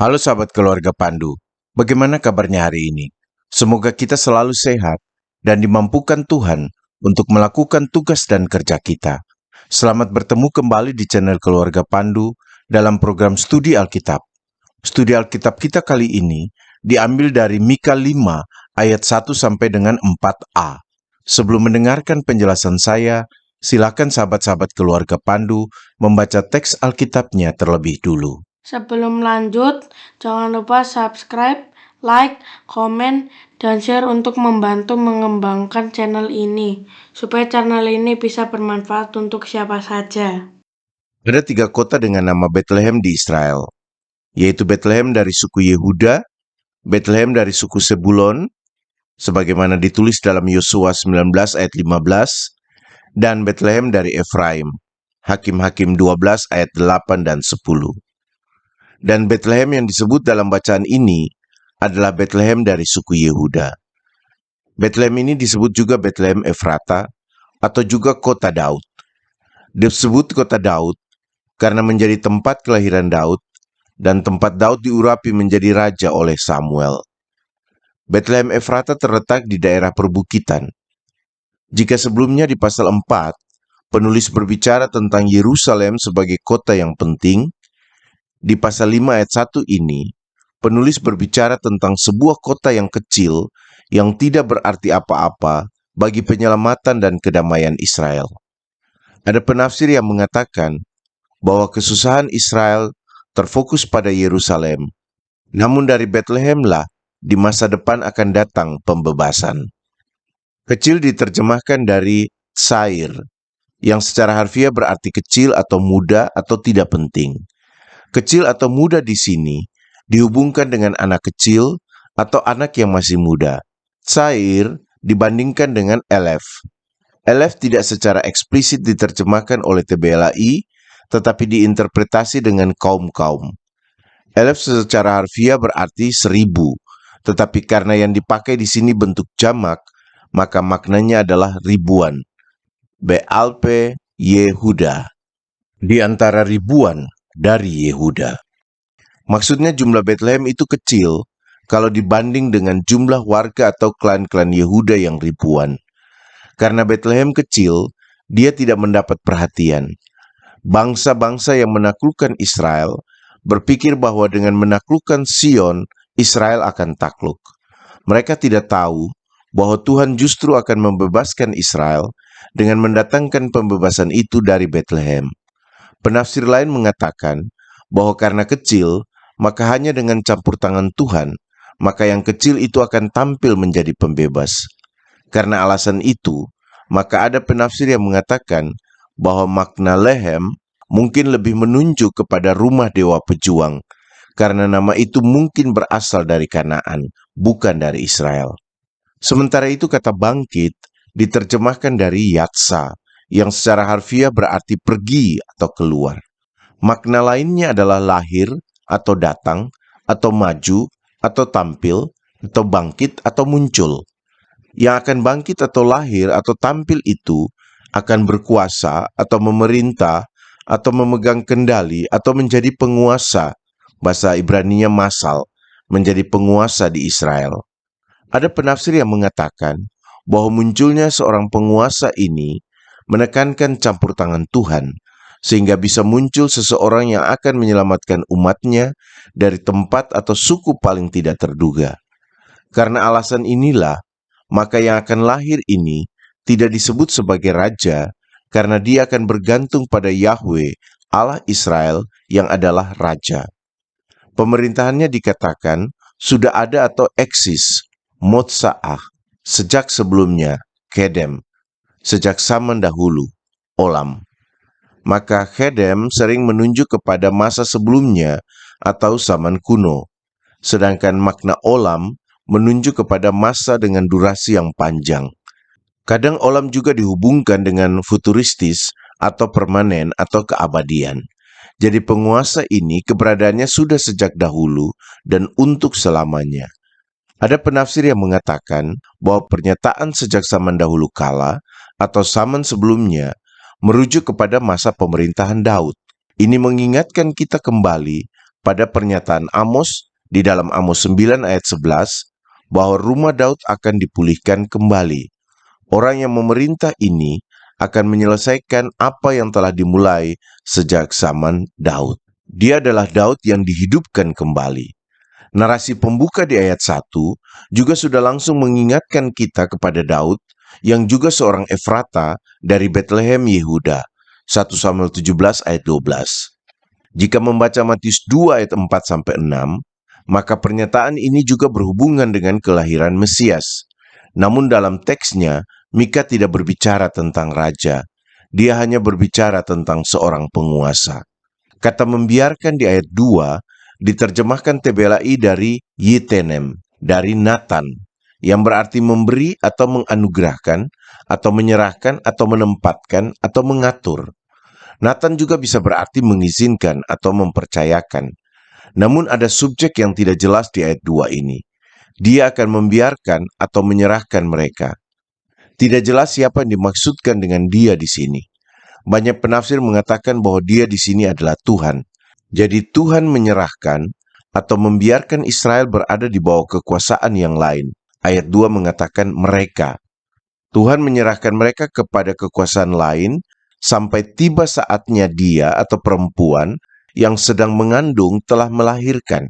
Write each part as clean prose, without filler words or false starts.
Halo sahabat keluarga Pandu, bagaimana kabarnya hari ini? Semoga kita selalu sehat dan dimampukan Tuhan untuk melakukan tugas dan kerja kita. Selamat bertemu kembali di channel Keluarga Pandu dalam program Studi Alkitab. Studi Alkitab kita kali ini diambil dari Mika 5 ayat 1 sampai dengan 4a. Sebelum mendengarkan penjelasan saya, silakan sahabat-sahabat keluarga Pandu membaca teks Alkitabnya terlebih dulu. Sebelum lanjut, jangan lupa subscribe, like, komen, dan share untuk membantu mengembangkan channel ini, supaya channel ini bisa bermanfaat untuk siapa saja. Ada 3 kota dengan nama Bethlehem di Israel, yaitu Bethlehem dari suku Yehuda, Bethlehem dari suku Sebulon, sebagaimana ditulis dalam Yosua 19 ayat 15, dan Bethlehem dari Efraim, Hakim-Hakim 12 ayat 8 dan 10. Dan Bethlehem yang disebut dalam bacaan ini adalah Bethlehem dari suku Yehuda. Bethlehem ini disebut juga Bethlehem Efrata atau juga kota Daud. Disebut kota Daud karena menjadi tempat kelahiran Daud dan tempat Daud diurapi menjadi raja oleh Samuel. Bethlehem Efrata terletak di daerah perbukitan. Jika sebelumnya di pasal 4, penulis berbicara tentang Yerusalem sebagai kota yang penting, di pasal 5 ayat 1 ini, penulis berbicara tentang sebuah kota yang kecil yang tidak berarti apa-apa bagi penyelamatan dan kedamaian Israel. Ada penafsir yang mengatakan bahwa kesusahan Israel terfokus pada Yerusalem, namun dari Bethlehemlah di masa depan akan datang pembebasan. Kecil diterjemahkan dari tsair, yang secara harfiah berarti kecil atau muda atau tidak penting. Kecil atau muda di sini dihubungkan dengan anak kecil atau anak yang masih muda. Tsair dibandingkan dengan elef. Elef tidak secara eksplisit diterjemahkan oleh TBLAI, tetapi diinterpretasi dengan kaum-kaum. Elef secara harfiah berarti 1000, tetapi karena yang dipakai di sini bentuk jamak, maka maknanya adalah ribuan. Be'alpe Yehuda, di antara ribuan dari Yehuda. Maksudnya jumlah Bethlehem itu kecil kalau dibanding dengan jumlah warga atau klan-klan Yehuda yang ribuan. Karena Bethlehem kecil, dia tidak mendapat perhatian. Bangsa-bangsa yang menaklukkan Israel berpikir bahwa dengan menaklukkan Sion, Israel akan takluk. Mereka tidak tahu bahwa Tuhan justru akan membebaskan Israel dengan mendatangkan pembebasan itu dari Bethlehem. Penafsir lain mengatakan bahwa karena kecil, maka hanya dengan campur tangan Tuhan, maka yang kecil itu akan tampil menjadi pembebas. Karena alasan itu, maka ada penafsir yang mengatakan bahwa makna Lehem mungkin lebih menunjuk kepada rumah dewa pejuang, karena nama itu mungkin berasal dari Kanaan, bukan dari Israel. Sementara itu kata bangkit diterjemahkan dari yatsa, yang secara harfiah berarti pergi atau keluar. Makna lainnya adalah lahir atau datang, atau maju, atau tampil, atau bangkit, atau muncul. Yang akan bangkit atau lahir atau tampil itu akan berkuasa atau memerintah atau memegang kendali atau menjadi penguasa. Bahasa Ibraninya masal, menjadi penguasa di Israel. Ada penafsir yang mengatakan bahwa munculnya seorang penguasa ini menekankan campur tangan Tuhan, sehingga bisa muncul seseorang yang akan menyelamatkan umatnya dari tempat atau suku paling tidak terduga. Karena alasan inilah, maka yang akan lahir ini tidak disebut sebagai raja, karena dia akan bergantung pada Yahweh, Allah Israel yang adalah raja. Pemerintahannya dikatakan sudah ada atau eksis, motsa'ah, sejak sebelumnya, kedem, sejak zaman dahulu, olam. Maka kedem sering menunjuk kepada masa sebelumnya atau zaman kuno, sedangkan makna olam menunjuk kepada masa dengan durasi yang panjang. Kadang olam juga dihubungkan dengan futuristis atau permanen atau keabadian. Jadi penguasa ini keberadaannya sudah sejak dahulu dan untuk selamanya. Ada penafsir yang mengatakan bahwa pernyataan sejak zaman dahulu kala atau zaman sebelumnya merujuk kepada masa pemerintahan Daud. Ini mengingatkan kita kembali pada pernyataan Amos di dalam Amos 9 ayat 11 bahwa rumah Daud akan dipulihkan kembali. Orang yang memerintah ini akan menyelesaikan apa yang telah dimulai sejak zaman Daud. Dia adalah Daud yang dihidupkan kembali. Narasi pembuka di ayat 1 juga sudah langsung mengingatkan kita kepada Daud yang juga seorang Efrata dari Bethlehem Yehuda. 1 Samuel 17 ayat 12. Jika membaca Matius 2 ayat 4-6, maka pernyataan ini juga berhubungan dengan kelahiran Mesias. Namun dalam teksnya, Mika tidak berbicara tentang raja. Dia hanya berbicara tentang seorang penguasa. Kata membiarkan di ayat 2 diterjemahkan TBLAI dari Yitenem, dari Nathan, yang berarti memberi atau menganugerahkan, atau menyerahkan, atau menempatkan, atau mengatur. Nathan juga bisa berarti mengizinkan atau mempercayakan. Namun ada subjek yang tidak jelas di ayat 2 ini. Dia akan membiarkan atau menyerahkan mereka. Tidak jelas siapa yang dimaksudkan dengan dia di sini. Banyak penafsir mengatakan bahwa dia di sini adalah Tuhan. Jadi Tuhan menyerahkan atau membiarkan Israel berada di bawah kekuasaan yang lain. Ayat 2 mengatakan mereka. Tuhan menyerahkan mereka kepada kekuasaan lain sampai tiba saatnya dia atau perempuan yang sedang mengandung telah melahirkan.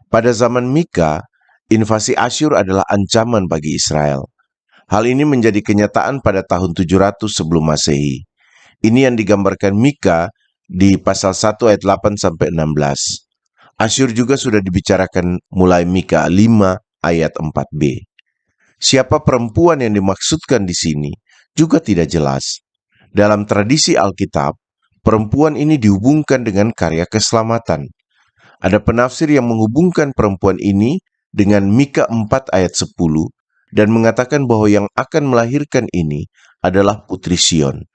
Pada zaman Mika, invasi Asyur adalah ancaman bagi Israel. Hal ini menjadi kenyataan pada tahun 700 sebelum Masehi. Ini yang digambarkan Mika di pasal 1 ayat 8-16. Asyur juga sudah dibicarakan mulai Mika 5 ayat 4b. Siapa perempuan yang dimaksudkan di sini juga tidak jelas. Dalam tradisi Alkitab, perempuan ini dihubungkan dengan karya keselamatan. Ada penafsir yang menghubungkan perempuan ini dengan Mika 4 ayat 10 dan mengatakan bahwa yang akan melahirkan ini adalah Putri Sion.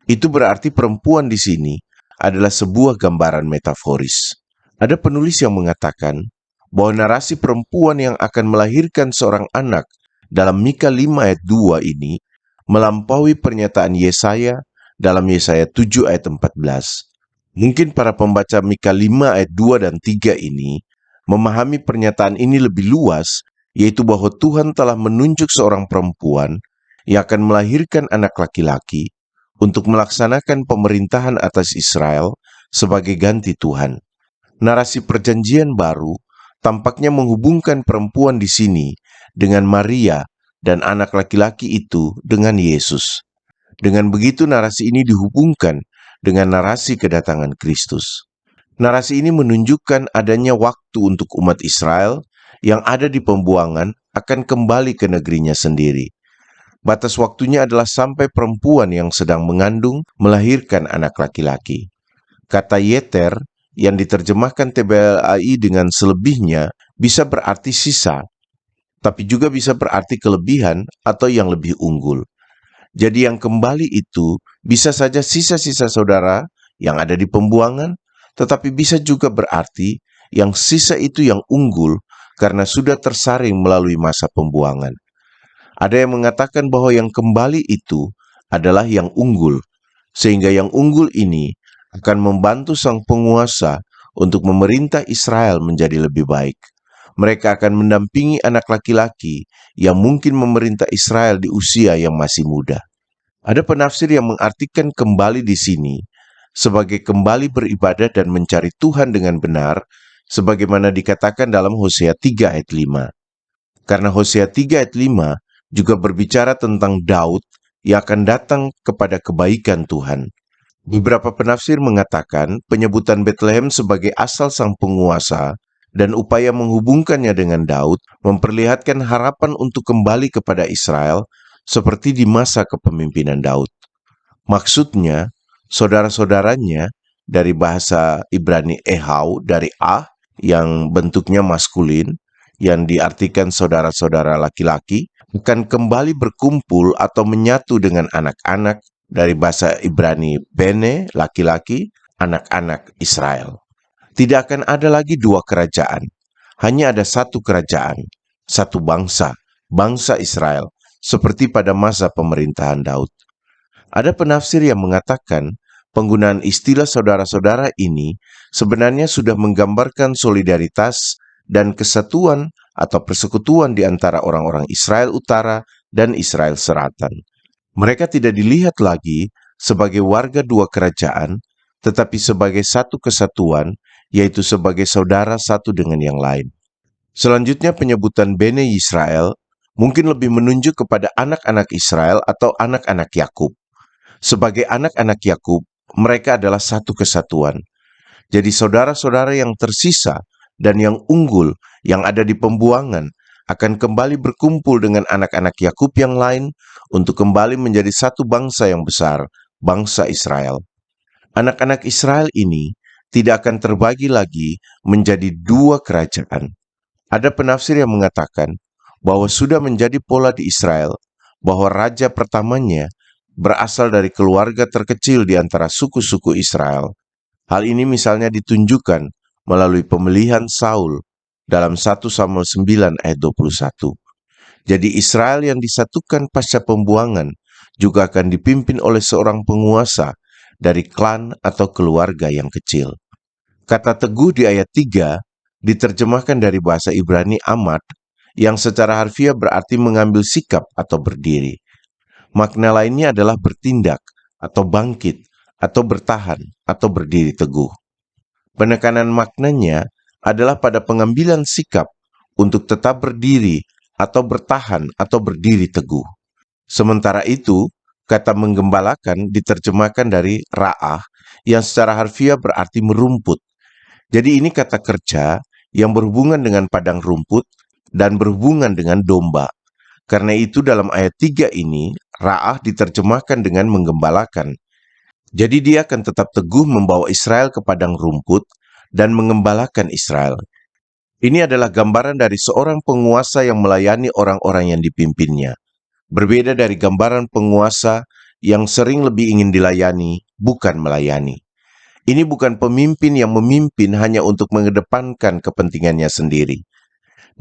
Itu berarti perempuan di sini adalah sebuah gambaran metaforis. Ada penulis yang mengatakan bahwa narasi perempuan yang akan melahirkan seorang anak dalam Mika 5 ayat 2 ini melampaui pernyataan Yesaya dalam Yesaya 7 ayat 14. Mungkin para pembaca Mika 5 ayat 2 dan 3 ini memahami pernyataan ini lebih luas, yaitu bahwa Tuhan telah menunjuk seorang perempuan yang akan melahirkan anak laki-laki untuk melaksanakan pemerintahan atas Israel sebagai ganti Tuhan. Narasi perjanjian baru tampaknya menghubungkan perempuan di sini dengan Maria dan anak laki-laki itu dengan Yesus. Dengan begitu narasi ini dihubungkan dengan narasi kedatangan Kristus. Narasi ini menunjukkan adanya waktu untuk umat Israel yang ada di pembuangan akan kembali ke negerinya sendiri. Batas waktunya adalah sampai perempuan yang sedang mengandung melahirkan anak laki-laki. Kata yeter yang diterjemahkan TBLAI dengan selebihnya bisa berarti sisa, tapi juga bisa berarti kelebihan atau yang lebih unggul. Jadi yang kembali itu bisa saja sisa-sisa saudara yang ada di pembuangan, tetapi bisa juga berarti yang sisa itu yang unggul karena sudah tersaring melalui masa pembuangan. Ada yang mengatakan bahwa yang kembali itu adalah yang unggul, sehingga yang unggul ini akan membantu sang penguasa untuk memerintah Israel menjadi lebih baik. Mereka akan mendampingi anak laki-laki yang mungkin memerintah Israel di usia yang masih muda. Ada penafsir yang mengartikan kembali di sini sebagai kembali beribadah dan mencari Tuhan dengan benar, sebagaimana dikatakan dalam Hosea 3 ayat 5. Karena Hosea 3 ayat 5 juga berbicara tentang Daud yang akan datang kepada kebaikan Tuhan. Beberapa penafsir mengatakan penyebutan Bethlehem sebagai asal sang penguasa dan upaya menghubungkannya dengan Daud memperlihatkan harapan untuk kembali kepada Israel seperti di masa kepemimpinan Daud. Maksudnya, saudara-saudaranya dari bahasa Ibrani Ehau dari yang bentuknya maskulin, yang diartikan saudara-saudara laki-laki, akan kembali berkumpul atau menyatu dengan anak-anak dari bahasa Ibrani Bene, laki-laki, anak-anak Israel. Tidak akan ada lagi dua kerajaan, hanya ada satu kerajaan, satu bangsa, bangsa Israel, seperti pada masa pemerintahan Daud. Ada penafsir yang mengatakan penggunaan istilah saudara-saudara ini sebenarnya sudah menggambarkan solidaritas dan kesatuan atau persekutuan di antara orang-orang Israel Utara dan Israel Selatan. Mereka tidak dilihat lagi sebagai warga dua kerajaan, tetapi sebagai satu kesatuan, yaitu sebagai saudara satu dengan yang lain. Selanjutnya penyebutan Bene Israel mungkin lebih menunjuk kepada anak-anak Israel atau anak-anak Yakub. Sebagai anak-anak Yakub, mereka adalah satu kesatuan. Jadi saudara-saudara yang tersisa dan yang unggul yang ada di pembuangan akan kembali berkumpul dengan anak-anak Yakub yang lain untuk kembali menjadi satu bangsa yang besar, bangsa Israel. Anak-anak Israel ini tidak akan terbagi lagi menjadi dua kerajaan. Ada penafsir yang mengatakan bahwa sudah menjadi pola di Israel bahwa raja pertamanya berasal dari keluarga terkecil di antara suku-suku Israel. Hal ini misalnya ditunjukkan melalui pemilihan Saul dalam 1 Samuel 9 ayat 21. Jadi Israel yang disatukan pasca pembuangan juga akan dipimpin oleh seorang penguasa dari klan atau keluarga yang kecil. Kata teguh di ayat 3 diterjemahkan dari bahasa Ibrani amad yang secara harfiah berarti mengambil sikap atau berdiri. Makna lainnya adalah bertindak atau bangkit atau bertahan atau berdiri teguh. Penekanan maknanya adalah pada pengambilan sikap untuk tetap berdiri atau bertahan atau berdiri teguh. Sementara itu, kata menggembalakan diterjemahkan dari ra'ah yang secara harfiah berarti merumput. Jadi ini kata kerja yang berhubungan dengan padang rumput dan berhubungan dengan domba. Karena itu dalam ayat 3 ini, ra'ah diterjemahkan dengan menggembalakan. Jadi dia akan tetap teguh membawa Israel ke padang rumput dan mengembalakan Israel. Ini adalah gambaran dari seorang penguasa yang melayani orang-orang yang dipimpinnya. Berbeda dari gambaran penguasa yang sering lebih ingin dilayani, bukan melayani. Ini bukan pemimpin yang memimpin hanya untuk mengedepankan kepentingannya sendiri.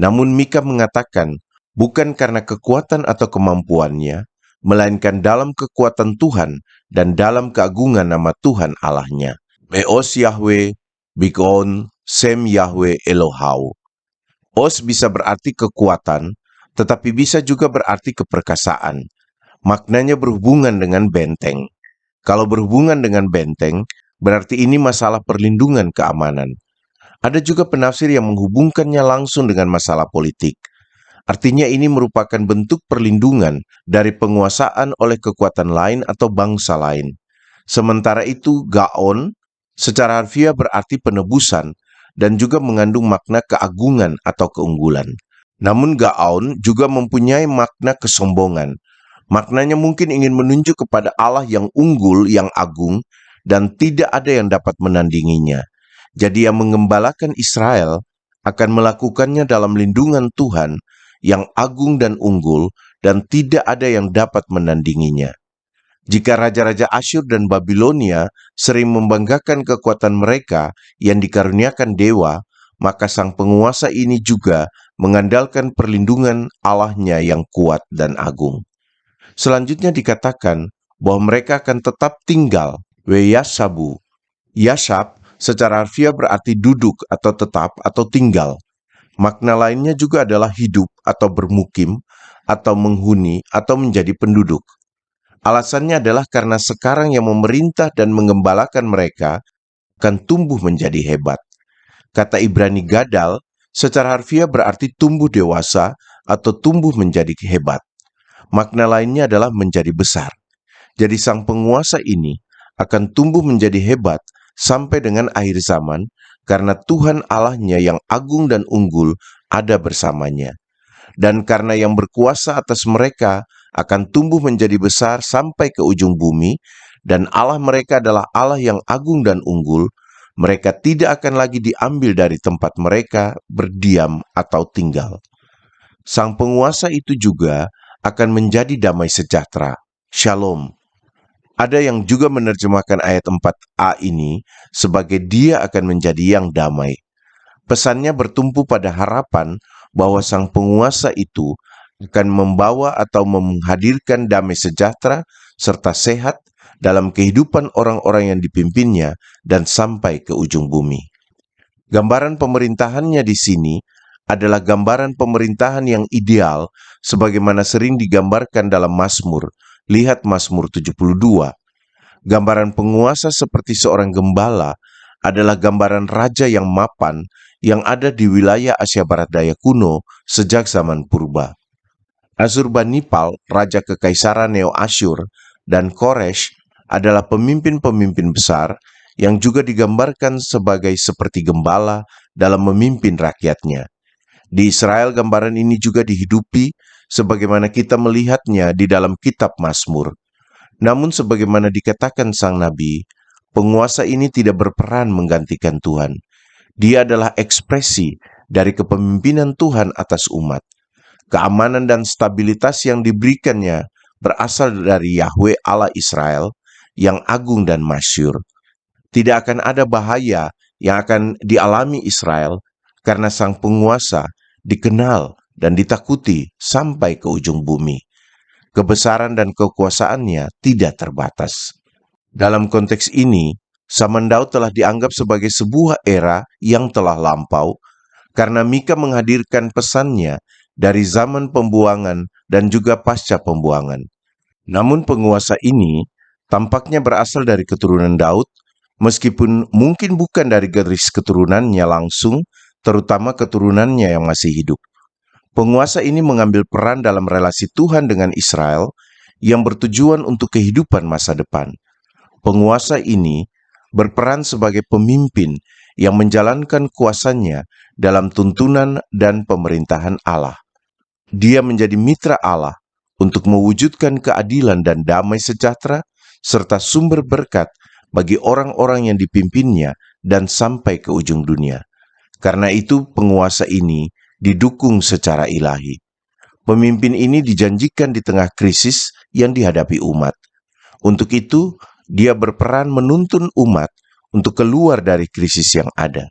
Namun Mika mengatakan, bukan karena kekuatan atau kemampuannya, melainkan dalam kekuatan Tuhan dan dalam keagungan nama Tuhan Allahnya. Be'os Yahweh, Bikon, Sem Yahweh Elohau. Os bisa berarti kekuatan, tetapi bisa juga berarti keperkasaan. Maknanya berhubungan dengan benteng. Kalau berhubungan dengan benteng, berarti ini masalah perlindungan keamanan. Ada juga penafsir yang menghubungkannya langsung dengan masalah politik. Artinya ini merupakan bentuk perlindungan dari penguasaan oleh kekuatan lain atau bangsa lain. Sementara itu, Gaon secara harfiah berarti penebusan dan juga mengandung makna keagungan atau keunggulan. Namun Gaon juga mempunyai makna kesombongan. Maknanya mungkin ingin menunjuk kepada Allah yang unggul, yang agung, dan tidak ada yang dapat menandinginya. Jadi yang mengembalakan Israel akan melakukannya dalam lindungan Tuhan yang agung dan unggul, dan tidak ada yang dapat menandinginya. Jika raja-raja Asyur dan Babilonia sering membanggakan kekuatan mereka yang dikaruniakan dewa, maka sang penguasa ini juga mengandalkan perlindungan Allahnya yang kuat dan agung. Selanjutnya dikatakan bahwa mereka akan tetap tinggal, weyasabu. Yasab secara harfiah berarti duduk atau tetap atau tinggal. Makna lainnya juga adalah hidup atau bermukim, atau menghuni, atau menjadi penduduk. Alasannya adalah karena sekarang yang memerintah dan mengembalakan mereka akan tumbuh menjadi hebat. Kata Ibrani gadal secara harfiah berarti tumbuh dewasa atau tumbuh menjadi hebat. Makna lainnya adalah menjadi besar. Jadi sang penguasa ini akan tumbuh menjadi hebat sampai dengan akhir zaman, karena Tuhan Allahnya yang agung dan unggul ada bersamanya. Dan karena yang berkuasa atas mereka akan tumbuh menjadi besar sampai ke ujung bumi, dan Allah mereka adalah Allah yang agung dan unggul, mereka tidak akan lagi diambil dari tempat mereka berdiam atau tinggal. Sang penguasa itu juga akan menjadi damai sejahtera. Shalom. Ada yang juga menerjemahkan ayat 4a ini sebagai dia akan menjadi yang damai. Pesannya bertumpu pada harapan bahwa sang penguasa itu akan membawa atau menghadirkan damai sejahtera serta sehat dalam kehidupan orang-orang yang dipimpinnya dan sampai ke ujung bumi. Gambaran pemerintahannya di sini adalah gambaran pemerintahan yang ideal sebagaimana sering digambarkan dalam Mazmur. Lihat Mazmur 72. Gambaran penguasa seperti seorang gembala adalah gambaran raja yang mapan yang ada di wilayah Asia Barat Daya kuno sejak zaman purba. Asurbanipal, raja kekaisaran Neo-Asyur, dan Koresh adalah pemimpin-pemimpin besar yang juga digambarkan sebagai seperti gembala dalam memimpin rakyatnya. Di Israel gambaran ini juga dihidupi sebagaimana kita melihatnya di dalam kitab Mazmur. Namun sebagaimana dikatakan sang nabi, penguasa ini tidak berperan menggantikan Tuhan. Dia adalah ekspresi dari kepemimpinan Tuhan atas umat. Keamanan dan stabilitas yang diberikannya berasal dari Yahweh Allah Israel yang agung dan masyhur. Tidak akan ada bahaya yang akan dialami Israel karena sang penguasa dikenal dan ditakuti sampai ke ujung bumi. Kebesaran dan kekuasaannya tidak terbatas. Dalam konteks ini, zaman Daud telah dianggap sebagai sebuah era yang telah lampau karena Mika menghadirkan pesannya dari zaman pembuangan dan juga pasca pembuangan. Namun penguasa ini tampaknya berasal dari keturunan Daud, meskipun mungkin bukan dari garis keturunannya langsung, terutama keturunannya yang masih hidup. Penguasa ini mengambil peran dalam relasi Tuhan dengan Israel yang bertujuan untuk kehidupan masa depan. Penguasa ini berperan sebagai pemimpin yang menjalankan kuasanya dalam tuntunan dan pemerintahan Allah. Dia menjadi mitra Allah untuk mewujudkan keadilan dan damai sejahtera serta sumber berkat bagi orang-orang yang dipimpinnya dan sampai ke ujung dunia. Karena itu penguasa ini didukung secara ilahi. Pemimpin ini dijanjikan di tengah krisis yang dihadapi umat. Untuk itu, dia berperan menuntun umat untuk keluar dari krisis yang ada.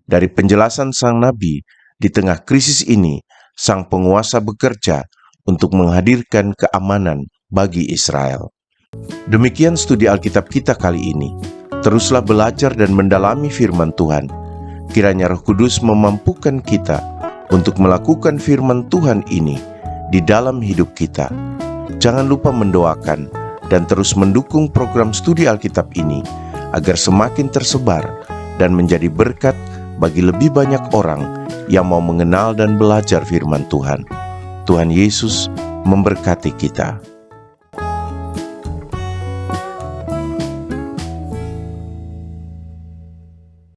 Dari penjelasan sang nabi, di tengah krisis ini, sang penguasa bekerja untuk menghadirkan keamanan bagi Israel. Demikian studi Alkitab kita kali ini. Teruslah belajar dan mendalami firman Tuhan. Kiranya Roh Kudus memampukan kita untuk melakukan firman Tuhan ini di dalam hidup kita. Jangan lupa mendoakan dan terus mendukung program studi Alkitab ini agar semakin tersebar dan menjadi berkat bagi lebih banyak orang yang mau mengenal dan belajar firman Tuhan. Tuhan Yesus memberkati kita.